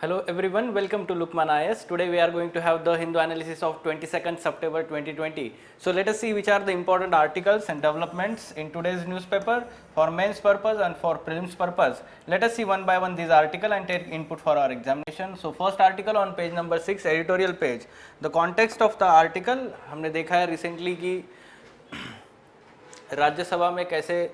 Hello everyone, welcome to Lukman IS. Today we are going to have the Hindu analysis of 22nd September 2020. So let us see which are the important articles and developments in today's newspaper for mains purpose and for prelims purpose. Let us see one by one these articles and take input for our examination. So first article on page number 6, editorial page. The context of the article, हमने देखा है recently कि राज्यसभा में कैसे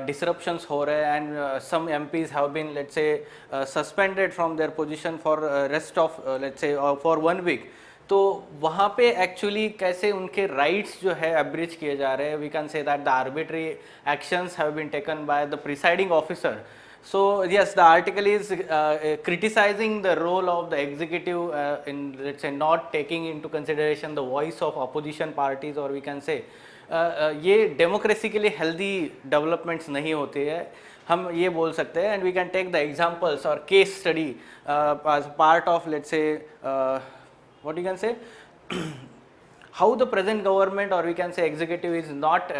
disruptions हो रहे हैं and some MPs have been let's say suspended from their position for rest of let's say for 1 week. तो वहाँ पे एक्चुअली कैसे उनके राइट्स जो है एब्रिज किए जा रहे हैं. We can say that the arbitrary actions have been taken by the presiding officer. So yes, the article is criticizing the role of the executive in let's say not taking into consideration the voice of opposition parties, or we can say ये democracy के लिए healthy developments नहीं होती है, हम ये बोल सकते हैं. And we can take the examples और case study as part of let's say what you can say how the present government, or we can say executive, is not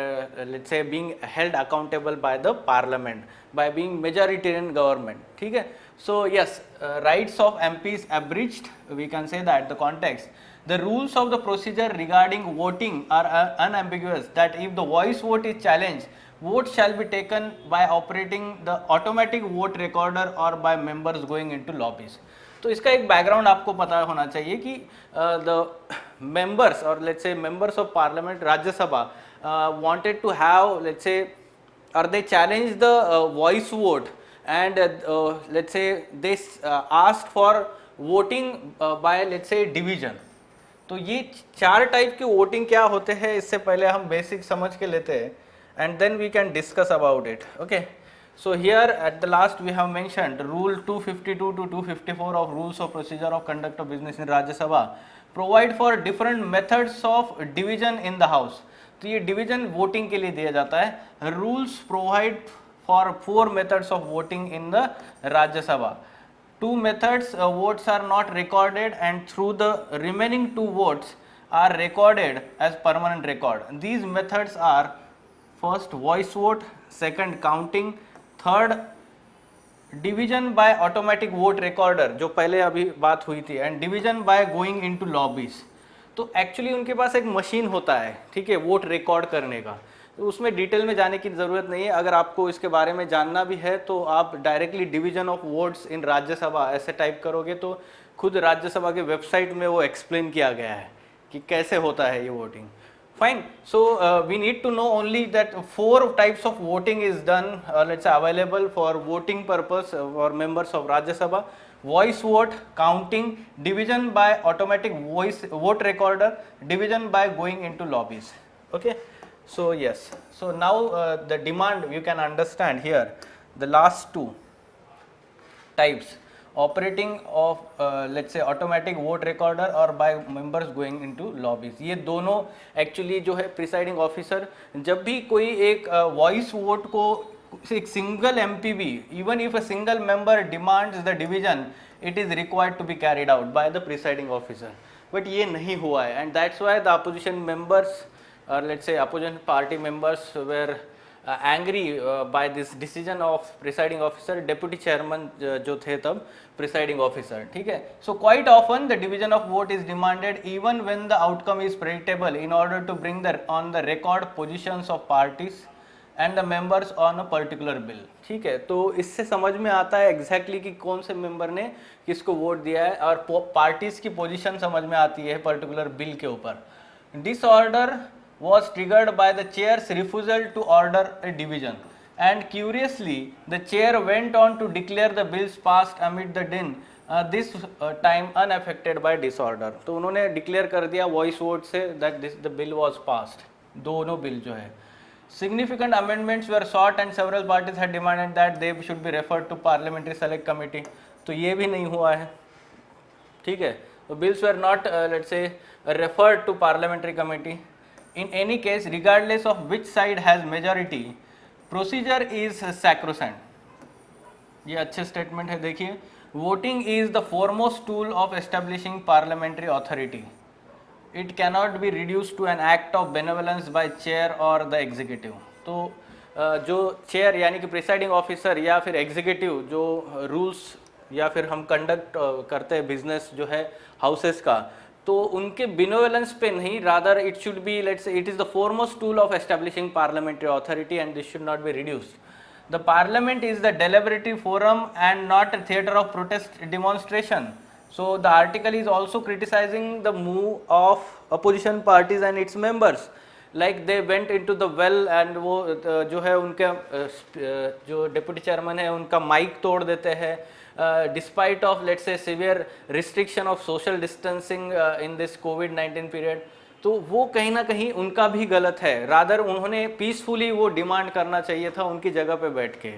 let's say being held accountable by the parliament by being majoritarian government. ठीक है. So yes, rights of MPs abridged, we can say that the context. The rules of the procedure regarding voting are unambiguous, that if the voice vote is challenged, vote shall be taken by operating the automatic vote recorder or by members going into lobbies. तो इसका एक background आपको पता होना चाहिए कि the members और let's say members of parliament Rajya Sabha wanted to have let's say और they challenge the voice vote and let's say they asked for voting by let's say division. तो ये चार टाइप के वोटिंग क्या होते हैं, इससे पहले हम बेसिक समझ के लेते हैं and then we can discuss about it. Okay. So here at the last we have mentioned rule 252 to 254 of rules of procedure of conduct of business in Rajya Sabha provide for different methods of division in the house. तो ये division voting के लिए दिया जाता है. Rules provide for 4 methods of voting in the Rajya Sabha. 2 methods votes are not recorded and through the remaining 2 votes are recorded as permanent record. These methods are first voice vote, second counting, third division bye automatic vote recorder जो पहले अभी बात हुई थी, and division by going into lobbies. तो actually उनके पास एक machine होता है, ठीक है, वोट रिकॉर्ड करने का. तो उसमें डिटेल में जाने की ज़रूरत नहीं है. अगर आपको इसके बारे में जानना भी है तो आप directly division of votes in Rajya Sabha ऐसे टाइप करोगे तो खुद राज्यसभा के वेबसाइट में वो एक्सप्लेन किया गया है कि कैसे होता है ये voting. Fine. So we need to know only that 4 types of voting is done let's say available for voting purpose for members of Rajya Sabha: voice vote, counting, division by automatic voice vote recorder, division by going into lobbies. Okay. So yes, so now the demand you can understand here, the last 2 types operating of let's say automatic vote recorder और by members going into lobbies. ये दोनों actually जो है presiding officer जब भी कोई एक voice vote को एक सिंगल एमपी भी, even if a single member demands the division, it is required to be carried out by the presiding officer. But ये नहीं हुआ है and that's why the opposition members और let's say opposition party members were angry by this decision of presiding officer, deputy chairman जो थे तब presiding officer. ठीक है. So quite often the division of vote is demanded even when the outcome is predictable in order to bring on the record positions of parties and the members on a particular bill. ठीक है. तो इससे समझ में आता है exactly कि कौन से member ने किसको वोट दिया है और parties की position समझ में आती है particular bill के ऊपर. Disorder was triggered by the chair's refusal to order a division, and curiously the chair went on to declare the bills passed amid the din, this time unaffected by disorder. तो उन्होंने declare कर दिया voice vote से that the bill was passed. दोनों bill जो है. Significant amendments were sought and several parties had demanded that they should be referred to parliamentary select committee. तो ये भी नहीं हुआ है. ठीक है. तो bills were not let's say referred to parliamentary committee. In any case, regardless of which side has majority, procedure is sacrosanct. ये अच्छे स्टेटमेंट है, देखिए. Voting is the foremost tool of establishing parliamentary authority. It cannot be reduced to an act of benevolence by chair or the executive. तो जो chair यानी कि presiding officer या फिर एग्जीक्यूटिव जो रूल्स या फिर हम कंडक्ट करते हैं बिजनेस जो है हाउसेस का, तो उनके बिनोवेलेंस पे नहीं, rather it should be, let's it is the foremost tool of establishing parliamentary authority and this should not be reduced. The parliament is the deliberative forum and not a theater of protest demonstration. So the article is also criticizing the move of opposition parties and its members. Like they went into the well and वो जो है उनके जो deputy chairman है उनका mic तोड़ देते हैं, डिस्पाइट ऑफ लेट्स से severe restriction of social distancing in this covid period. तो वो कहीं ना कहीं उनका भी गलत है, रादर उन्होंने पीसफुली वो डिमांड करना चाहिए था उनकी जगह पे बैठ के.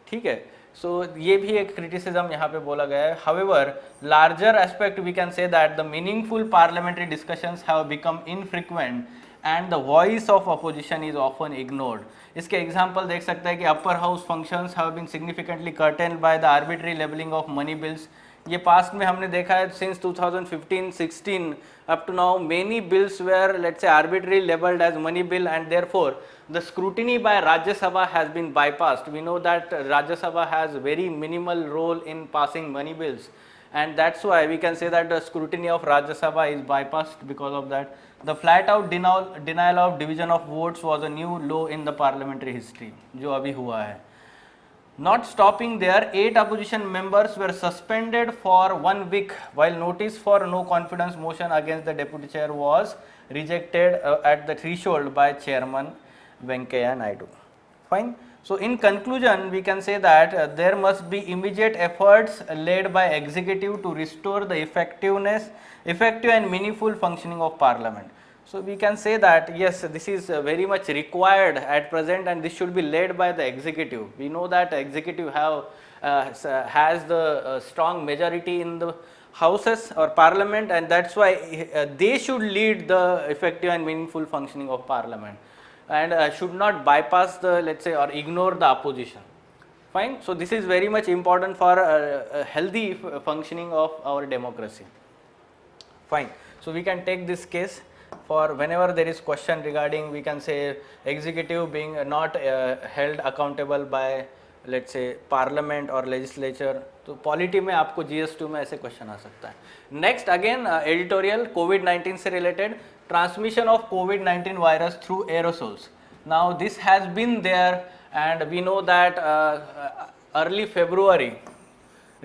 ठीक है, सो ये भी एक क्रिटिसिज्म यहाँ पे बोला गया है. However larger aspect we can say that the meaningful parliamentary discussions have become infrequent and the voice of opposition is often ignored. इसके एग्जाम्पल देख सकते हैं कि upper house functions have been significantly curtailed by the arbitrary labelling of money bills. ये past में हमने देखा है since 2015-16 up to now many bills were let's say arbitrarily labeled as money bill and therefore the scrutiny by Rajya Sabha has been bypassed. We know that Rajya Sabha has very minimal role in passing money bills and that's why we can say that the scrutiny of Rajya Sabha is bypassed because of that. The flat out denial of division of votes was a new low in the parliamentary history जो अभी हुआ है. Not stopping there, 8 opposition members were suspended for 1 week while notice for no confidence motion against the deputy chair was rejected at the threshold by chairman Venkaiah Naidu. Fine. So in conclusion, we can say that there must be immediate efforts led by executive to restore the effective and meaningful functioning of parliament. So we can say that yes, this is very much required at present and this should be led by the executive. We know that executive has the strong majority in the houses or parliament and that's why they should lead the effective and meaningful functioning of parliament and should not bypass the let's say or ignore the opposition. Fine. So this is very much important for a healthy functioning of our democracy. Fine. So we can take this case for whenever there is question regarding we can say executive being not held accountable by let's say parliament or legislature. तो polity में आपको GS2 में ऐसे question आ सकता है. Next again editorial कोविड-19 से related, transmission of कोविड-19 virus through aerosols. Now this has been there and we know that early February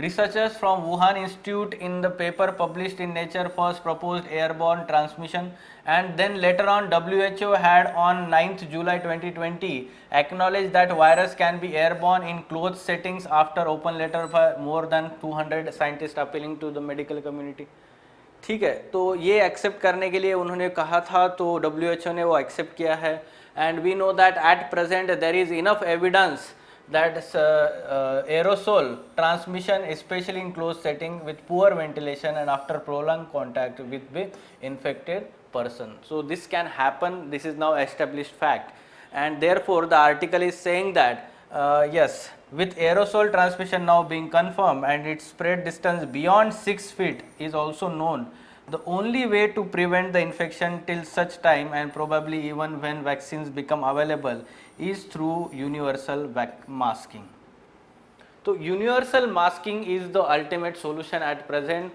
researchers from Wuhan Institute in the paper published in Nature first proposed airborne transmission and then later on WHO had on 9th July 2020 acknowledged that virus can be airborne in closed settings after open letter by more than 200 scientists appealing to the medical community. ठीक है, तो ये accept करने के लिए उन्होंने कहा था तो WHO ने वो एक्सेप्ट किया है and we know that at present there is enough evidence that aerosol transmission especially in closed setting with poor ventilation and after prolonged contact with the infected person. So this can happen, this is now established fact and therefore the article is saying that yes, with aerosol transmission now being confirmed and its spread distance beyond 6 feet is also known, the only way to prevent the infection till such time and probably even when vaccines become available is through universal masking. So universal masking is the ultimate solution at present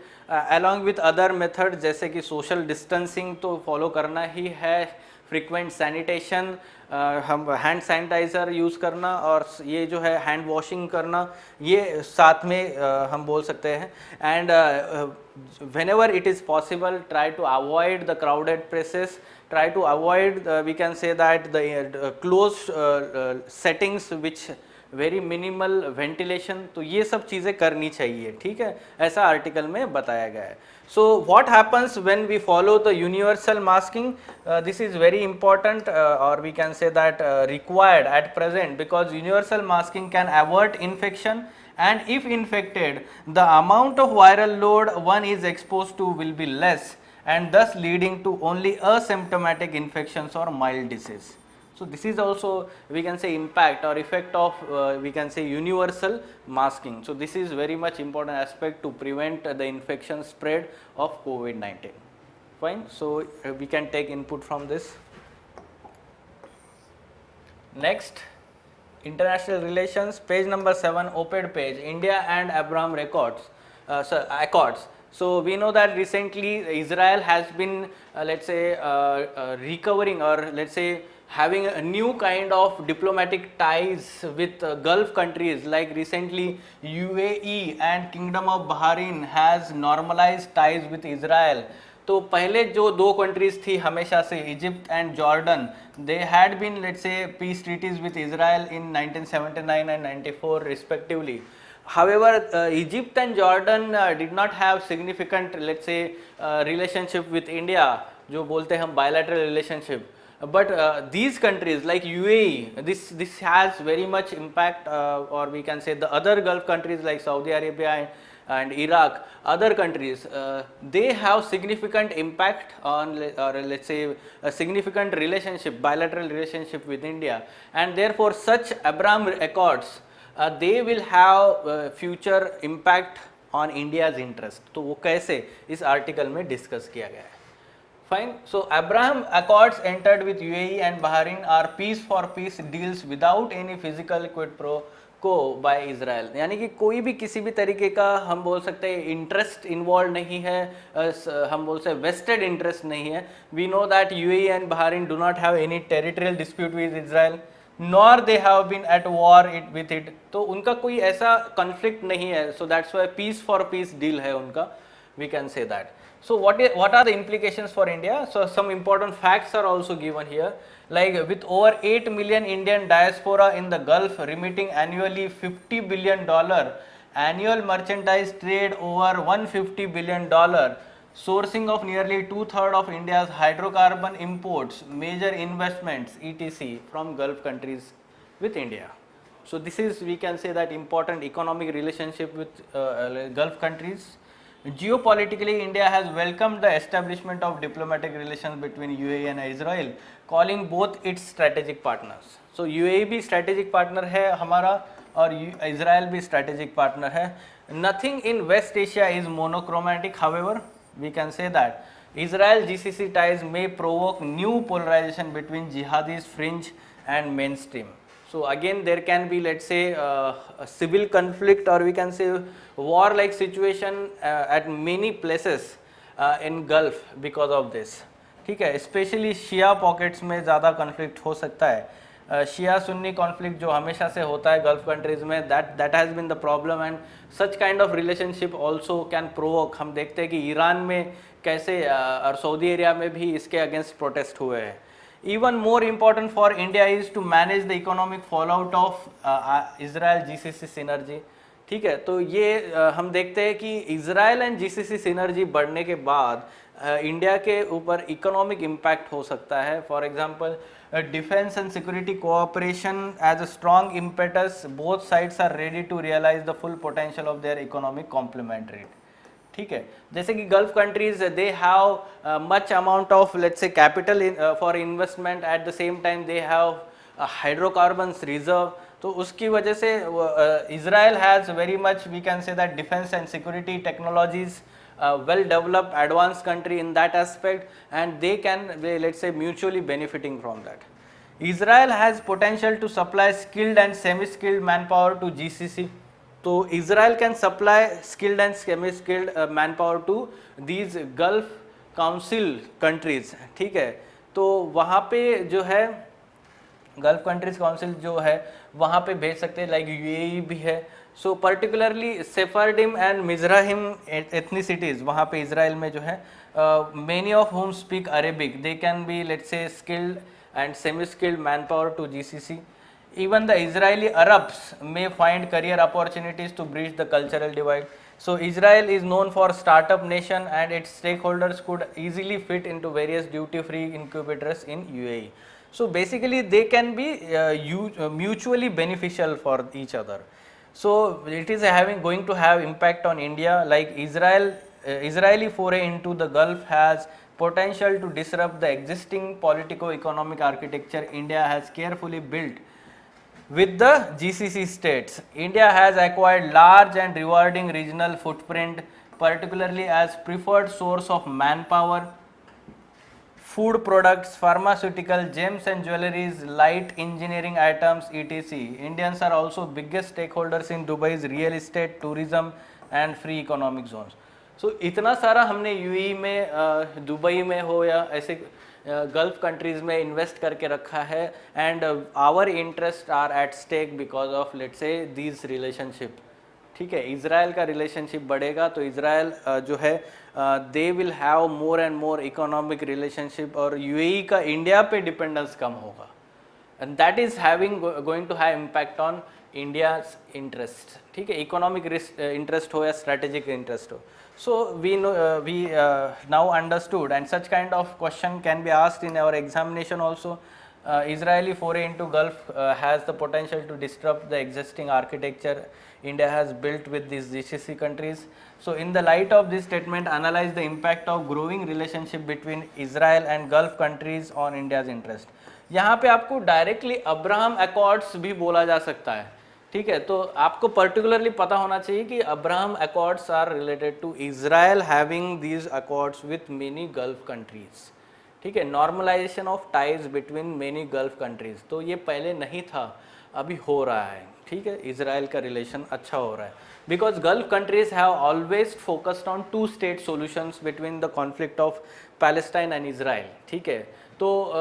along with other methods जैसे कि social distancing तो follow करना ही है, frequent sanitation, हम hand sanitiser use करना और ये जो है हैंड वॉशिंग करना, ये साथ में हम बोल सकते हैं and whenever it is possible try to avoid the crowded places, try to avoid we can say that the closed settings which very minimal ventilation, तो ये सब चीज़ें करनी चाहिए. ठीक है, ऐसा आर्टिकल में बताया गया है. So what happens when we follow the universal masking, this is very important और we can say that required at present because universal masking can avoid infection and if infected the amount of viral load one is exposed to will be less and thus leading to only asymptomatic infections or mild disease. So this is also we can say impact or effect of we can say universal masking. So this is very much important aspect to prevent the infection spread of COVID-19. Fine. So we can take input from this. Next, International Relations, page number 7, op-ed page, India and Abraham Accords. So we know that recently Israel has been, let's say, recovering, or let's say having a new kind of diplomatic ties with Gulf countries. Like recently UAE and Kingdom of Bahrain has normalized ties with Israel. तो पहले जो दो countries थी हमेशा से, Egypt and Jordan, they had been let's say peace treaties with Israel in 1979 and 94 respectively. However, Egypt and Jordan did not have significant, let's say, relationship with India, जो बोलते हैं हम bilateral relationship. But these countries like UAE, this has very much impact, or we can say the other Gulf countries like Saudi Arabia and Iraq, other countries, they have significant impact on, or let's say a significant relationship, bilateral relationship with India, and therefore such Abraham Accords, they will have future impact on India's interest. तो वो कैसे इस article में discuss किया गया है. Fine. So Abraham Accords entered with UAE and Bahrain are peace for peace deals without any physical quid pro quo by Israel. यानी कि कोई भी किसी भी तरीके का हम बोल सकते हैं इंटरेस्ट इन्वॉल्व नहीं है, हम बोल सकते हैं वेस्टेड इंटरेस्ट नहीं है. We know that UAE and Bahrain do not have any territorial dispute with Israel, nor they have been at war with it. तो उनका कोई ऐसा कॉन्फ्लिक्ट नहीं है. So that's why peace for peace deal है उनका. We can say that. So what are the implications for India? So some important facts are also given here. Like with over 8 million Indian diaspora in the Gulf remitting annually $50 billion, annual merchandise trade over $150 billion, sourcing of nearly 2/3 of India's hydrocarbon imports, major investments etc. from Gulf countries with India. So this is, we can say that, important economic relationship with Gulf countries. Geopolitically, India has welcomed the establishment of diplomatic relations between UAE and Israel, calling both its strategic partners. So UAE भी strategic partner है हमारा, और Israel भी strategic partner है. Nothing in West Asia is monochromatic. However, we can say that Israel GCC ties may provoke new polarization between jihadist fringe and mainstream. So again there can be, let's say, a civil conflict, or we can say war like situation at many places in Gulf because of this. ठीक है, specially शिया pockets में ज़्यादा conflict हो सकता है. शिया Sunni conflict जो हमेशा से होता है गल्फ कंट्रीज़ में, that has been the problem, and such kind of relationship also can provoke. हम देखते हैं कि ईरान में कैसे, और सऊदी एरिया में भी इसके अगेंस्ट प्रोटेस्ट हुए हैं. Even more important for India is to manage the economic fallout of Israel GCC synergy. ठीक है, तो ये हम देखते हैं कि Israel and GCC synergy बढ़ने के बाद इंडिया के ऊपर इकोनॉमिक इम्पैक्ट हो सकता है. For example defence and security cooperation as a strong impetus, both sides are ready to realise the full potential of their economic complementary. ठीक है, जैसे कि Gulf countries they have much amount of, let's say, capital for investment, at the same time they have hydrocarbons reserve. तो उसकी वजह से Israel has very much, we can say that, defence and security technologies, well developed advanced country in that aspect, and they can, let's say, mutually benefiting from that. Israel has potential to supply skilled and semi skilled manpower to GCC. तो Israel can supply skilled and semi-skilled manpower to these Gulf Council countries. ठीक है, तो वहाँ पे जो है gulf countries council जो है वहाँ पे भेज सकते हैं, लाइक UAE भी है. सो पर्टिकुलरली सेफारडिम एंड मिजराहिम एथनिसिटीज़ वहाँ पे इसराइल में जो है, many of home speak Arabic, they can be, let's say, skilled and semi-skilled manpower to GCC. Even the Israeli Arabs may find career opportunities to bridge the cultural divide. So Israel is known for startup nation, and its stakeholders could easily fit into various duty-free incubators in UAE. So basically they can be mutually beneficial for each other. So it is going to have impact on India, like Israeli foray into the Gulf has potential to disrupt the existing politico-economic architecture India has carefully built with the GCC states. India has acquired large and rewarding regional footprint, particularly as preferred source of manpower food products, pharmaceutical, gems and jewelries, light engineering items, etc. Indians are also biggest stakeholders in Dubai's real estate, tourism and free economic zones. So इतना सारा हमने UAE में, Dubai में हो या ऐसे gulf countries में invest करके रखा है, and our interest are at stake because of let's say these relationship. ठीक है, इज़राइल का रिलेशनशिप बढ़ेगा तो इज़राइल जो है they will have more and more economic relationship, और यूएई का इंडिया पे डिपेंडेंस कम होगा, and that is having going to have impact on India's interest. ठीक है, इकोनॉमिक इंटरेस्ट हो या स्ट्रेटेजिक इंटरेस्ट हो. So we now understood, and such kind of question can be asked in our examination also. Israeli foray into Gulf has the potential to disrupt the existing architecture India has built with these GCC countries. So in the light of this statement, analyze the impact of growing relationship between Israel and Gulf countries on India's interest. यहाँ पे आपको directly Abraham accords भी बोला जा सकता है. ठीक है, तो आपको पर्टिकुलरली पता होना चाहिए कि Abraham accords are related to Israel having these accords with many Gulf countries. ठीक है, normalisation of ties between many Gulf countries, तो ये पहले नहीं था, अभी हो रहा है. ठीक है, इज़राइल का रिलेशन अच्छा हो रहा है because Gulf countries have always focused on two state solutions between the conflict of Palestine and Israel. ठीक है, तो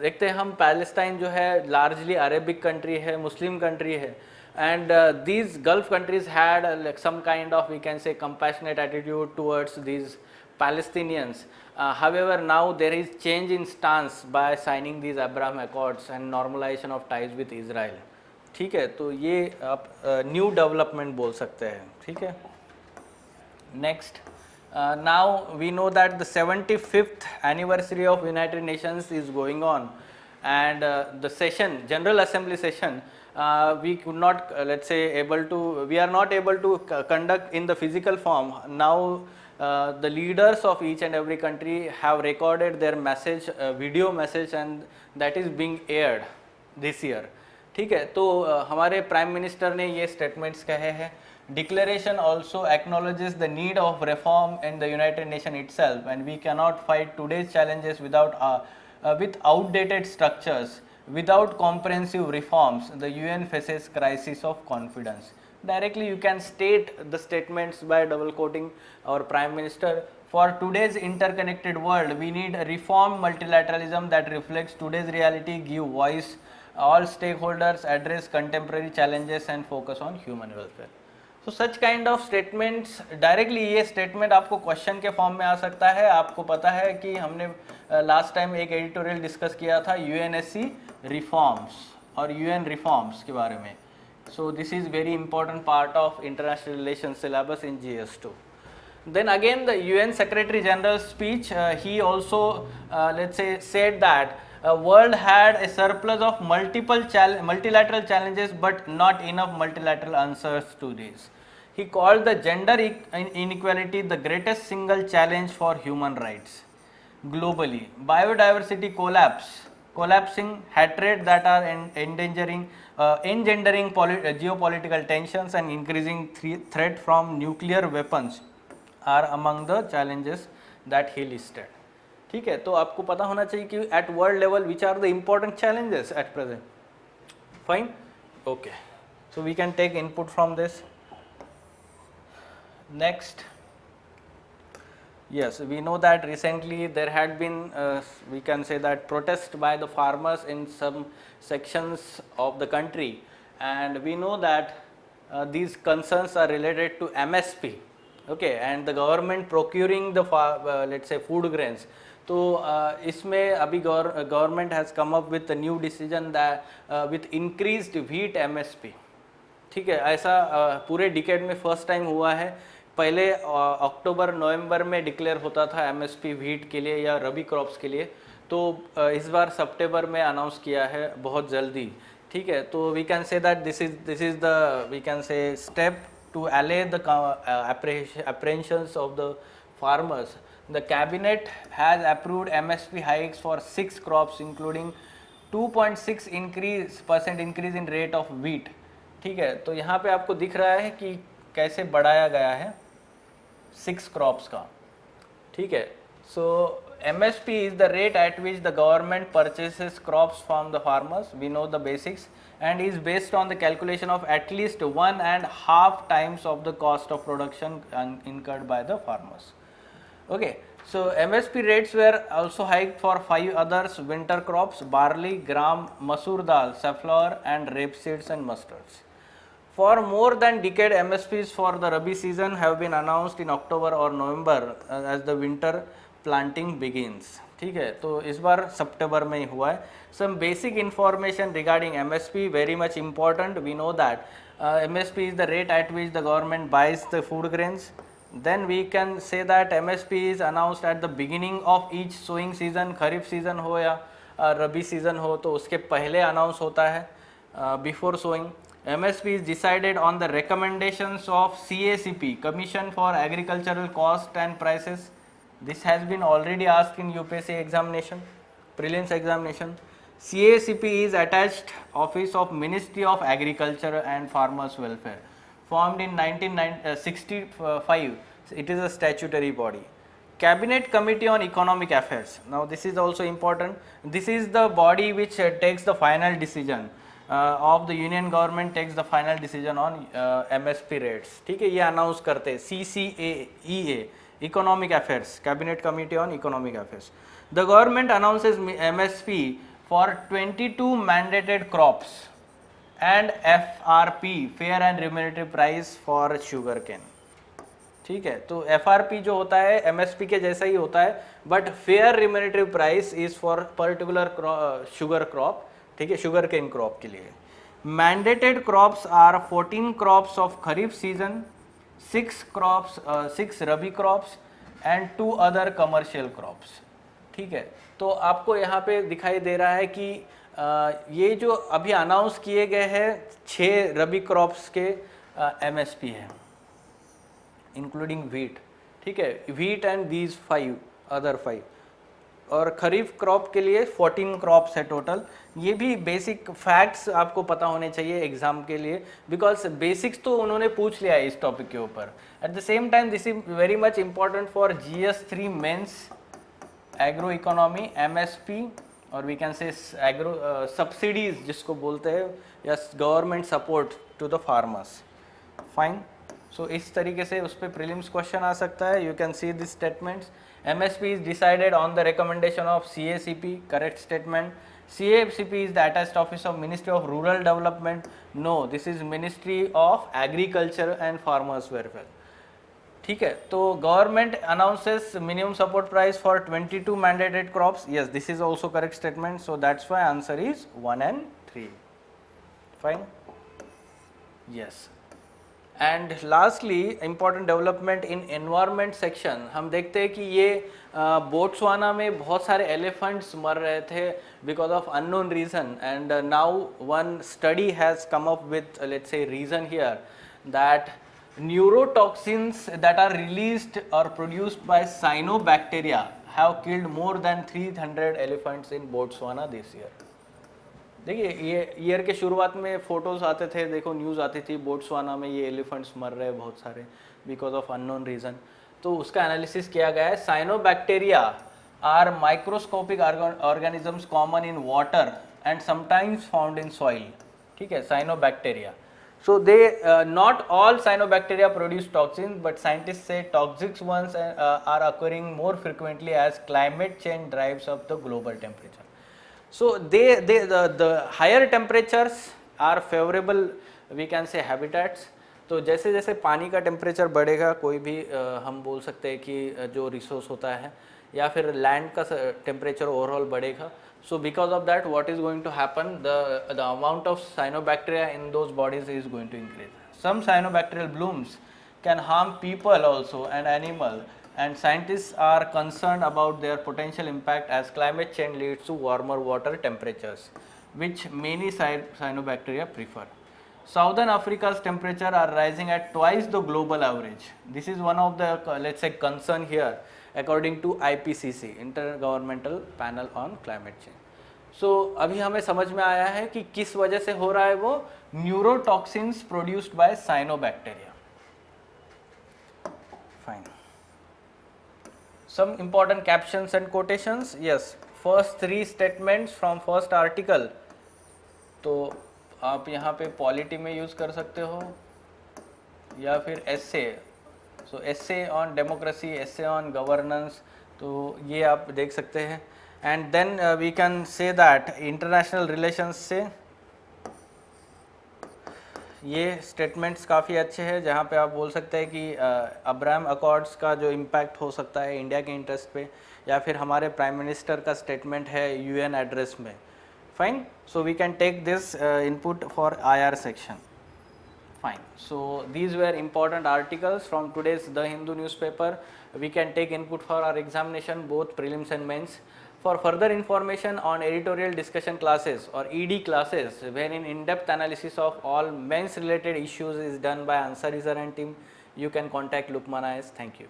देखते हैं हम, पैलेस्टाइन जो है लार्जली अरेबिक कंट्री है, मुस्लिम कंट्री है, and these Gulf countries had like some kind of, we can say, compassionate attitude towards these Palestinians. However, now there is change in stance by signing these Abraham Accords and normalization of ties with Israel. ठीक है, तो ये आप new development बोल सकते हैं. ठीक है, next, now we know that the 75th anniversary of United Nations is going on, and the session, General Assembly session, we could not let's say we are not able to conduct in the physical form. Now the leaders of each and every country have recorded their message, video message, and that is being aired this year. ठीक है, तो हमारे prime minister ने ये statements कहे हैं. Declaration also acknowledges the need of reform in the United Nations itself, and we cannot fight today's challenges with outdated structures. Without comprehensive reforms, the UN faces crisis of confidence. Directly you can state the statements by double quoting our Prime Minister. For today's interconnected world, we need a reformed multilateralism that reflects today's reality, give voice all stakeholders, address contemporary challenges and focus on human welfare. So such kind of statements, directly ये statement आपको question के form में आ सकता है. आपको पता है कि हमने लास्ट टाइम एक एडिटोरियल डिस्कस किया था यूएनएससी रिफॉर्म्स और यूएन रिफॉर्म्स के बारे में. So this is very important part of international relation syllabus in GS2. Then again the UN Secretary General's speech, he also let's say said that world had a surplus of multilateral challenges but not enough multilateral answers to these. He called the gender inequality the greatest single challenge for human rights globally. Biodiversity collapsing, hatred that are engendering geopolitical tensions and increasing threat from nuclear weapons are among the challenges that he listed. ठीक है, तो आपको पता होना चाहिए कि at world level which are the important challenges at present. Fine, okay, so we can take input from this. Next, yes, we know that recently there had been we can say that protest by the farmers in some sections of the country, and we know that these concerns are related to MSP. Okay, and the government procuring the let's say food grains. तो इसमें अभी government has come up with new decision that with increased wheat MSP. ठीक है, ऐसा पूरे decade में first time हुआ है. पहले अक्टूबर नवंबर में डिक्लेयर होता था MSP व्हीट के लिए या रबी क्रॉप्स के लिए, तो इस बार सितंबर में अनाउंस किया है बहुत जल्दी. ठीक है, तो we can say that this is the we can say step to allay the apprehensions of the farmers. The cabinet has approved MSP hikes for 6 crops including 2.6% increase in rate of wheat. ठीक है, तो यहाँ पे आपको दिख रहा है कि कैसे बढ़ाया गया है 6 क्रॉप्स का. ठीक है, So MSP is the rate at which the government purchases crops from the farmers. We know the basics, and is based on the calculation of at least 1.5 times of the cost of production incurred by the farmers. Okay, so MSP rates were also hiked for 5 others winter crops: barley, gram, masoor dal, safflower, and rapeseeds and mustards. For more than decade, MSPs for the Rabi season have been announced in October or November as the winter planting begins. ठीक है, तो इस बार सितंबर में ही हुआ है. Some basic information regarding MSP, very much important. We know that MSP is the rate at which the government buys the food grains. Then we can say that MSP is announced at the beginning of each sowing season. Kharif season हो या रबी season हो, तो उसके पहले announce होता है before sowing. MSP is decided on the recommendations of CACP, Commission for Agricultural Cost and Prices. This has been already asked in UPSC examination, prelims examination. CACP is attached office of Ministry of Agriculture and Farmers Welfare. Formed in 1965, it is a statutory body. Cabinet Committee on Economic Affairs. Now this is also important. This is the body which takes the final decision. Of the union government takes the final decision on MSP rates. ठीक है, ये announce करते हैं CCAEA, Economic Affairs, Cabinet Committee on Economic Affairs. The government announces MSP for 22 mandated crops and FRP, fair and remunerative price for sugarcane. ठीक है, तो FRP जो होता है MSP के जैसा ही होता है, but fair remunerative price is for particular sugar crop. ठीक है, शुगर केन क्रॉप के लिए. Mandated crops are 14 crops of kharif season, 6 rabi crops and 2 other commercial crops. ठीक है, तो आपको यहाँ पे दिखाई दे रहा है कि ये जो अभी अनाउंस किए गए हैं 6 रबी क्रॉप्स के MSP है, इंक्लूडिंग व्हीट. ठीक है, व्हीट एंड दीज 5 अदर 5. और खरीफ क्रॉप के लिए 14 क्रॉप्स है टोटल. ये भी बेसिक फैक्ट्स आपको पता होने चाहिए एग्जाम के लिए, बिकॉज बेसिक्स तो उन्होंने पूछ लिया है इस टॉपिक के ऊपर. At the same time this is very much important for GS3 mains agro economy, MSP, और we can say agro subsidies जिसको बोलते हैं, या government support to the farmers. Fine. So इस तरीके से उस पर प्रीलिम्स क्वेश्चन आ सकता है. You can see this statements. MSP is decided on the recommendation of CACP, correct statement. CACP is the attached office of Ministry of Rural Development. No, this is Ministry of Agriculture and Farmers Welfare. ठीक है, तो government announces minimum support price for 22 mandated crops. Yes, this is also correct statement. So that's why answer is 1 and 3. Fine. Yes. And lastly important development in environment section. हम देखते हैं कि ये Botswana में बहुत सारे एलिफेंट्स मर रहे थे because of unknown reason, and now one study has come up with let's say reason here that neurotoxins that are released or produced by cyanobacteria have killed more than 300 elephants in Botswana this year. देखिए, ये year के शुरुआत में photos आते थे, देखो news आती थी बोट्सवाना में ये एलिफेंट्स मर रहे हैं बहुत सारे बिकॉज ऑफ अननोन रीजन. तो उसका एनालिसिस किया गया है. Cyanobacteria are microscopic organisms common in water and sometimes found in soil. ठीक है, cyanobacteria. So not all cyanobacteria produce toxins, but scientists say toxic ones are occurring more frequently as climate change drives up the global temperature. So the higher temperatures are favorable, we can say, habitats. तो जैसे जैसे पानी का temperature बढ़ेगा, कोई भी हम बोल सकते हैं कि जो रिसोर्स होता है, या फिर लैंड का टेम्परेचर ओवरऑल बढ़ेगा. So because of that, what is going to happen? The amount of cyanobacteria in those bodies is going to increase. Some cyanobacterial blooms can harm people also and animal, and scientists are concerned about their potential impact as climate change leads to warmer water temperatures, which many cyanobacteria prefer. Southern Africa's temperature are rising at twice the global average. This is one of the, let's say, concern here according to IPCC, Intergovernmental Panel on Climate Change. So अभी हमें समझ में आया है कि किस वजह से हो रहा है वो, neurotoxins produced by cyanobacteria. Fine. some important captions and quotations. Yes, first three statements from first article, तो आप यहाँ पे पॉलिटी में यूज़ कर सकते हो या फिर essay, so essay on democracy, essay on governance, तो ये आप देख सकते हैं. And then we can say that international relations से ये स्टेटमेंट्स काफ़ी अच्छे हैं, जहाँ पे आप बोल सकते हैं कि अब्राहम अकॉर्ड्स का जो इम्पैक्ट हो सकता है इंडिया के इंटरेस्ट पे, या फिर हमारे प्राइम मिनिस्टर का स्टेटमेंट है यूएन एड्रेस में. Fine, so we can take this input for IR section. Fine. So these were important articles from today's The Hindu newspaper. We can take input for our examination, both prelims and mains. For further information on editorial discussion classes or ED classes, wherein in-depth analysis of all mains related issues is done by Ansari sir and team, you can contact Lukman IAS. Thank you.